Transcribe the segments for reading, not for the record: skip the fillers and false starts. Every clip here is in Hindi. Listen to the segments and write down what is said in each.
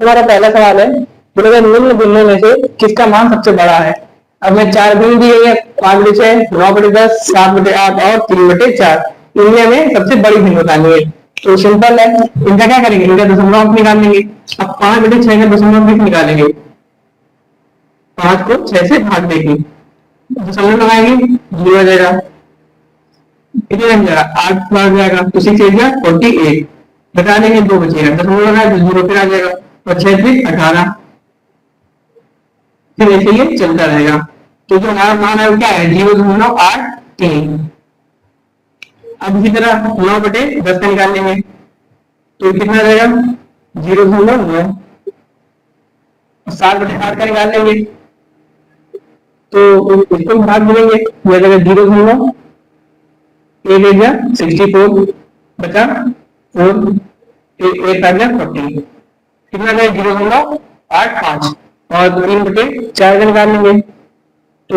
हमारा पहला सवाल है, बोलेगा निम्न भिन्नों में से किसका मान सबसे बड़ा है। अब मैं चार भिन्न दी गई है, 5/6, 9/10, 7/8 और 3/4। इनमें हमें सबसे बड़ी भिन्न बतानी है। तो सिंपल है, इनका क्या करेंगे, इनका दशमलव निकाल लेंगे। अब 5/6 का दशमलव निकालेंगे, 5 को 6 से भाग देंगे, दशमलव लगाएंगे, 0 आ जाएगा। कितने बन जाएगा, 8 भाग जाएगा, तो 6 एरिया 48। बता देंगे, 2 बचेगा, दशमलव लगाए तो 0 फिर आ जाएगा, और 6 से 18। फिर ऐसे ये चलता रहेगा। तो जो हमारा मान है वो क्या है, 0.83। अब इसी तरह 9/10 का निकाल लेंगे, तो कितना रहेगा, 0.9। 7/8 का निकाल लेंगे, तो इसको भाग देंगे, यह जगह 0.9, 64 बचा 4, 8 आ गया 40। कितना गया, 0.85। और 3/4 का निकाल लेंगे, तो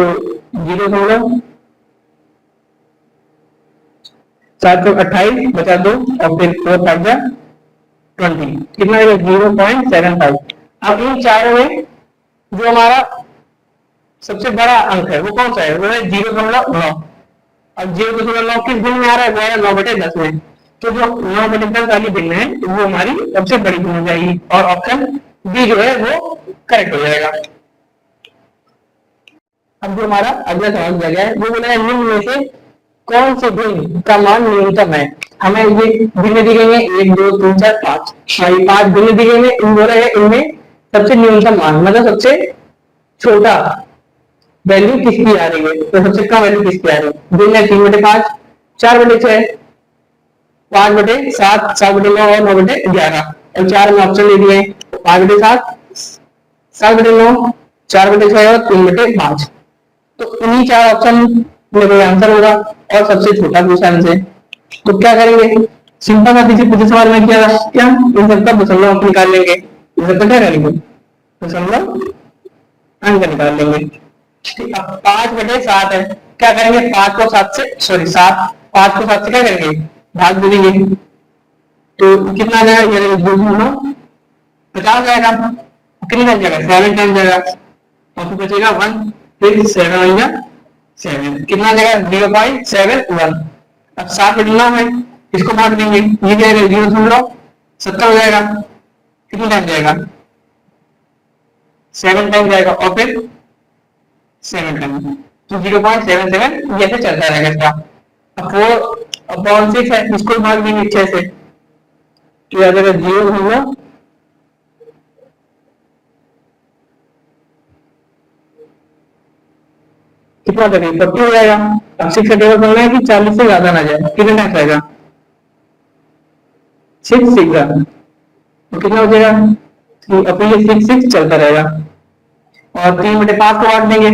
0.728 बचा 2, और फिर 4 आ गया 20। कितना है, 0.75। अब इन चारों में जो हमारा सबसे बड़ा अंक है वो कौन सा है, वो है 0.9। अब 0.9 किस भिन्न में आ रहा है, वो है 9/10 में। तो जो 9/10 वाली भिन्न है वो हमारी सबसे बड़ी भिन्न हो जाएगी, और ऑप्शन बी जो है वो करेक्ट हो जाएगा। अब जो हमारा अगला सवाल दिया गया है वो बोला है, निम्न में से कौन से भिन्न का मान न्यूनतम है। हमें ये भिन्न दी गई है 1, 2, 3, 4, 5, 5 भिन्न दी गई है। इन बोला है इनमें सबसे न्यूनतम मान मतलब सबसे छोटा वैल्यू किसकी आ रही है, तो सबसे कम वैल्यू किसकी आ रही है। भिन्न है 3/5, 4/6, 5/7, 7/9 और 9/11। और 4 में ऑप्शन दे दिए हैं, 5/7, 7/9, 4/6 और 3/5। तो इन्हीं 4 ऑप्शन में कोई आंसर होगा, और सबसे छोटा पूछा हमसे। तो क्या करेंगे, सिंपल सा किसी पूछे सवाल में क्या क्या इन सबका दशमलव निकाल लेंगे। इन सबका क्या करेंगे, दशमलव अंक निकाल लेंगे। ठीक है, 5/7 है, क्या करेंगे, 5 को 7 से, सॉरी 7, 5 को 7 से क्या करेंगे, भाग देंगे। तो कितना जाएगा, ये 50 जाएगा। कितना जाएगा, 7 टाइम जाएगा, और फिर बचेगा 1, फिर 7 7 कितना जाएगा, 0.71। अब 7/9 है, इसको भाग देंगे, ये जाएगा 0.70 हो जाएगा। कितना टाइम जाएगा, 7 टाइम जाएगा, और फिर 7 टाइम, तो 0.77 जैसे चलता रहेगा इसका। अब 4/6 है, इसको भाग देंगे 6 से, तो आ जाएगा 0.0, कितना करेंगे, 40 हो जाएगा। अब 6 का टेबल बनना है कि 40 से ज्यादा ना जाए, कितना टाइम जाएगा, 6 का, तो कितना हो जाएगा, अब ये 6 चलता रहेगा। और 3/5 को काट देंगे,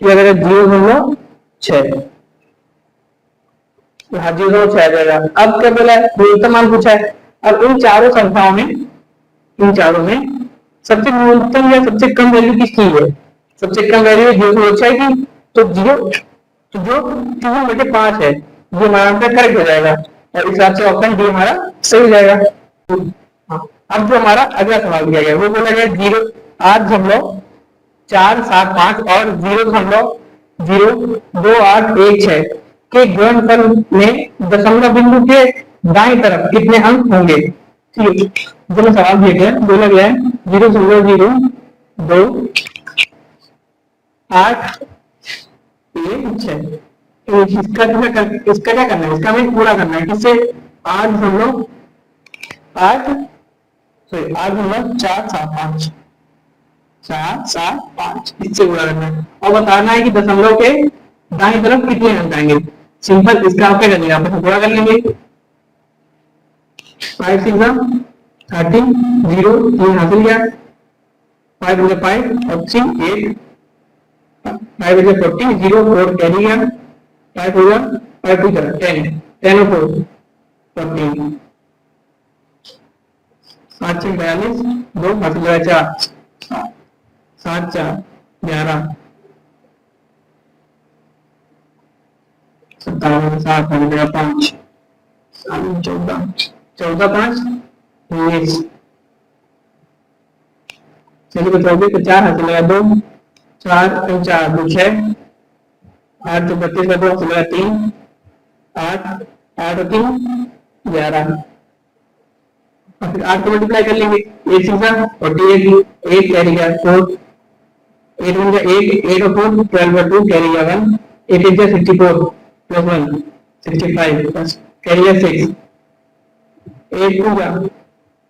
ये अगर 0.6, हाँ 0.6 आ जाएगा। अब क्या बोला है, न्यूनतम मान पूछा है। अब इन चारों संख्याओं में, इन चारों में सबसे न्यूनतम या सबसे कम वैल्यू किसकी है, सबसे कम वैल्यू 0.6 की। तो 3/5 है, ये हमारा आंसर करेक्ट हो जाएगा, और इस हिसाब से ऑप्शन डी हमारा सही हो जाएगा। हाँ, अब जो हमारा अगला सवाल दिया गया वो बोला गया 0.875 और 0.02816 के गुणनफल में दशमलव बिंदु के दाईं तरफ कितने अंक होंगे। ठीक है, जो सवाल दिया गया बोला गया है 0.02816। इसका क्या करना है, इसका हमें पूरा करना है, किससे, 8.475 इससे पूरा करना है, और बताना है कि दशमलव के दाईं तरफ कितने अंक आएंगे। सिंपल, इसका आप क्या करेंगे, आप पूरा कर लेंगे। 5 6 13, 0 3 हासिल किया, 5 और 3 8, 5 40, 0 4 कैरी गया, 5 होगा 5 2 10, 10 और 4 14, 7 6 42, 2 हासिल किया 4, 7 4 11, 57 7 हो गया 5, 14 14 5 19, चलिए कुछ हो गया तो 4 हाथ से लगा 2, 4 और 4 2 6, 8 तो 32 का 2 हाथ से लगा 3, 8 8 और 3 11, और फिर 8 को मल्टीप्लाई कर लेंगे, 8 6 48, 8 कैरी गया 4, 8 1 8, 8 और 4 12 और 2 कैरी गया 1, 8 8 64 प्लस 1 65 प्लस कैरी गया 6, 8 2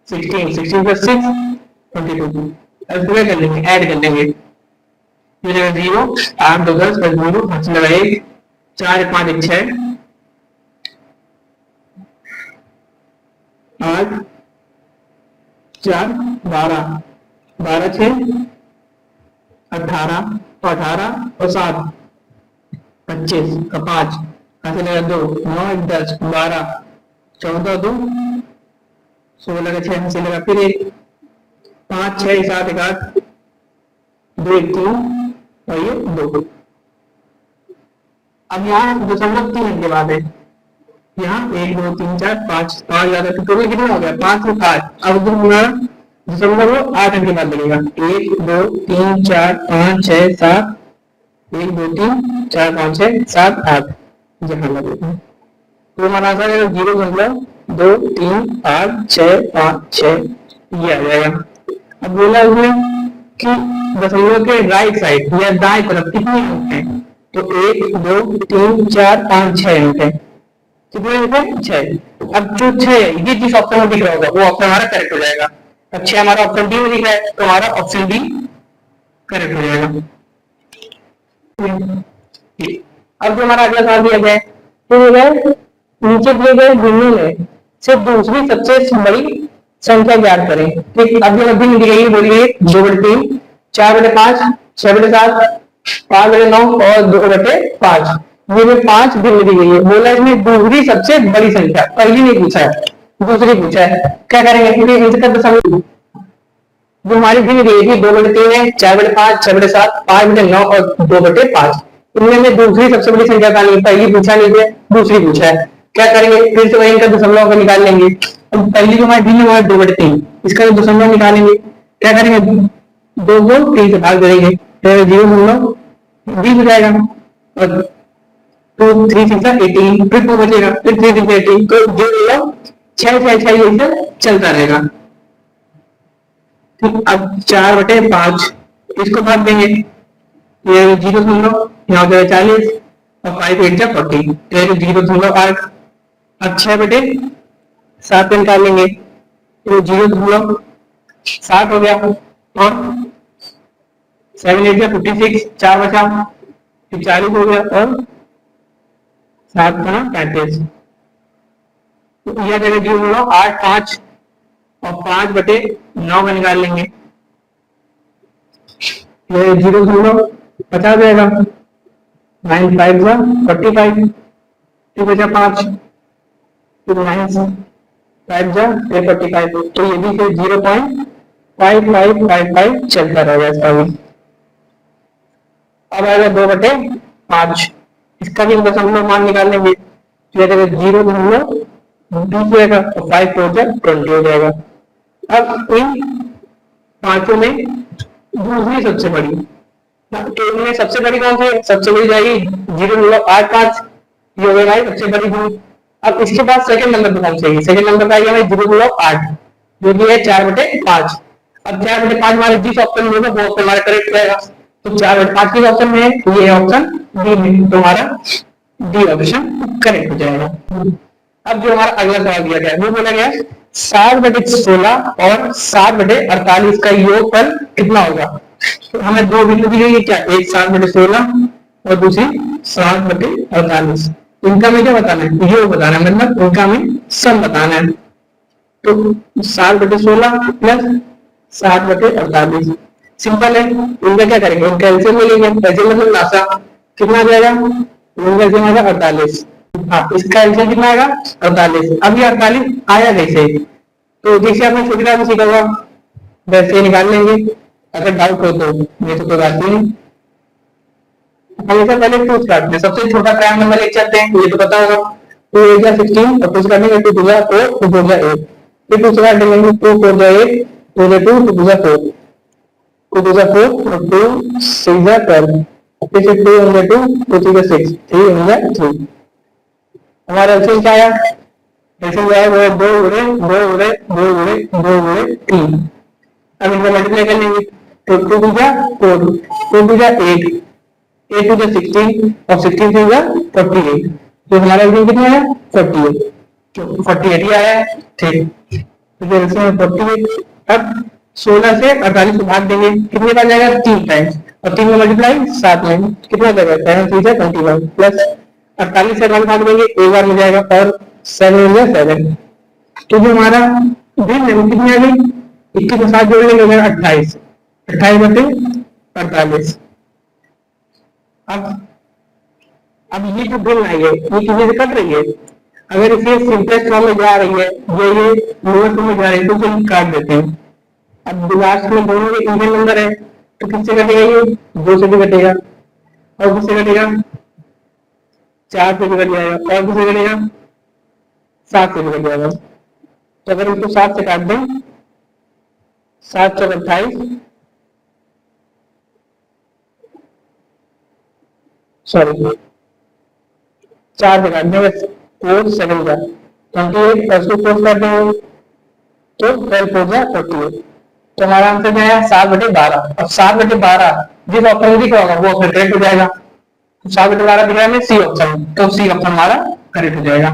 16, 16 प्लस 6 22, अब पूरा कर लेंगे, ऐड कर लेंगे, ये जगह 0 8 2 10 प्लस 0 5 लगा 1, 4 5 1 6, 8 4 12 12 6 18 18 और 7 25 का 5 ऐसे लगा 2 9 10 12 14 2 16 का 6 से लगा फिर 1 5 6 7 1 8 2 1 3 और ये 2। अब यहाँ दशमलव 3 के बाद है, यहाँ 1 2 3 4 5 5 ज्यादा तो टोटल कितना हो गया 5 और 8। अब हमारा दशमलव 8 अंक के बाद लगेगा 1 2 3 4 5 6 7 1 2 3 4 5 6 7 8 जहाँ लगेगा तो हमारा आंसर है 0.23865 ये आ जाएगा। अब बोला उसमें कि दशमलव के राइट साइड या दाएं तरफ कितने अंक हैं, तो 1 2 3 4 5 6 अंक है, कितने अंक है 6। अब जो 6 ये जिस ऑप्शन में दिख रहा होगा वो ऑप्शन हमारा करेक्ट हो जाएगा। अब 6 हमारा ऑप्शन डी में दिख रहा है तो हमारा ऑप्शन डी करेक्ट हो जाएगा। अब जो हमारा अगला सवाल दिया गया है तो नीचे दिए गए भिन्नों में से दूसरी सबसे बड़ी संख्या ज्ञात करें। ठीक, अब जो भिन्न दी गई है बोलिए 2/3 4/5 6/7 5/9 और 2/5 ये में 5 भिन्न दी गई है। बोला इसमें दूसरी सबसे बड़ी संख्या, पहली नहीं पूछा है दूसरी पूछा है, क्या करेंगे क्योंकि इनसे दशमलव जो हमारी भिन्न दी गई थी 2/3 है 4/5 6/7 5/9 और 2/5 इनमें में दूसरी सबसे बड़ी संख्या का नहीं, पहली पूछा नहीं है दूसरी पूछा है। क्या करेंगे फिर से वही इनका दशमलव का निकाल लेंगे। अब पहली जो हमारी भिन्न है 2/3 इसका जो दशमलव निकालेंगे क्या करेंगे 2 को 3 से भाग देंगे फिर 0.20 हो जाएगा और 2 3 6 18 फिर 2 बचेगा फिर 3 6 18 तो 0.6 6 6 ऐसे चलता रहेगा। अब 4/5 इसको भाग देंगे ये 0.0 यहाँ हो जाएगा 40 और 5 8 40 0.8। अब 6/7 पे निकालेंगे तो 0.7 हो गया और 7 8 56 4 बचा फिर 40 हो गया और 7 का 35 तो यह जगह 0.85 और 5/9 का निकाल लेंगे ये 0.50 जाएगा 9 5 45 फिर बचा 5 फिर 9 5 फिर 45 तो ये भी फिर 0.5555 चलता रहेगा इसका भी। अब आएगा 2/5 इसका भी दशमलव मान निकाल लेंगे तो 0.20 जाएगा और 5 4 20 हो जाएगा। अब इन पांचों में दूसरी सबसे बड़ी तो इनमें सबसे बड़ी कौन सी सबसे बड़ी जाएगी 0.85 ये हो गया सबसे बड़ी दूर। अब इसके बाद सेकंड नंबर पे कौन सी है सेकंड नंबर पे आएगा 0.8 जो कि है 4/5। अब 4/5 हमारे जिस ऑप्शन में होगा वो ऑप्शन हमारा करेक्ट रहेगा तो 4/5 किस ऑप्शन में है ये ऑप्शन डी में तो हमारा डी ऑप्शन करेक्ट हो जाएगा। अब जो हमारा अगला सवाल दिया गया है वो बोला गया 7/16 और 7/48 का योगफल कितना होगा। तो हमें दो बिंदु दी गई है क्या एक 7/16 और दूसरी 7/48 इनका में क्या बताना है योग बताना है मतलब इनका में सम बताना है। तो 7/16 प्लस 7/48 सिंपल है इनका क्या करेंगे इनका एलसीएम ले लेंगे एलसीएम मतलब नासा कितना आ जाएगा इनका एलसीएम आएगा 48 हाँ इसका एलसीएम कितना आएगा 48। अब ये 48 आया कैसे तो जैसे आपने छोटी क्लास में सीखा होगा वैसे निकाल लेंगे अगर डाउट हो तो ये तो कोई बात नहीं। हमेशा पहले टू स्टार्ट में सबसे छोटा प्राइम नंबर लेके चलते हैं ये तो पता होगा 2 8 जा 16 और कुछ करने का 2 2 जा 4 2 4 जा 8 फिर 2 स्टार्ट लेंगे 2 4 जा 8 2 जा 2 2 जा 4 टू टू जा 4 और 2 6 जा 12, फिर से 2 हो गया 2, 2 3 जा 6, 3 हो गया 3। हमारा एलसीएम क्या आया? एलसीएम जो है वो है 2 गुणे 2 गुणे 2 गुणे 2 गुणे 3। अब इनको मल्टीप्लाई कर लेंगे तो 2 टू जा 4, 2 टू जा 8, 8 टू जा 16 और 16 टू जा 48। तो हमारा एलसीएम कितना है? 48। तो 48 ही आया है, ठीक। तो एलसीएम 48। अब 16 से 48 को भाग देंगे, कितने बार जाएगा? 3 टाइम्स, और 3 में मल्टीप्लाई 7 में कितना जाएगा? 7 3 जा 21 प्लस 48 से 1 भाग देंगे, एक बार में जाएगा, और 7 हो गया 7। तो जो हमारा दिन है वो कितनी आ गई? 21 के साथ जोड़ लेंगे 28, 28 बटे 48। अब ये जो बिल आई है ये किसी से कट रही है। अगर इसे सिंपलेस्ट फॉर्म में जा रही है, ये लोअर फॉर्म में जा रही है, तो इसे काट देते हैं। अब लास्ट में दोनों के इवन नंबर है, तो किससे कटेगा? ये 2 से भी कटेगा, और किससे कटेगा? 4 से भी कट जाएगा, और किससे कटेगा? 7 से भी कट जाएगा। तो अगर इसको 7 से काट दें, 7 चौक 28, सॉरी 4 से काट देंगे, 4 7 का 28, प्लस 2 4 काट देंगे तो 12 4 जा 48। तो हमारा आंसर क्या है? 7/12। अब 7/12 जिस ऑप्शन में दिख रहा होगा वो ऑप्शन करेक्ट हो जाएगा। तो 7/12 दिख रहा है सी ऑप्शन, तो सी ऑप्शन हमारा करेक्ट हो जाएगा।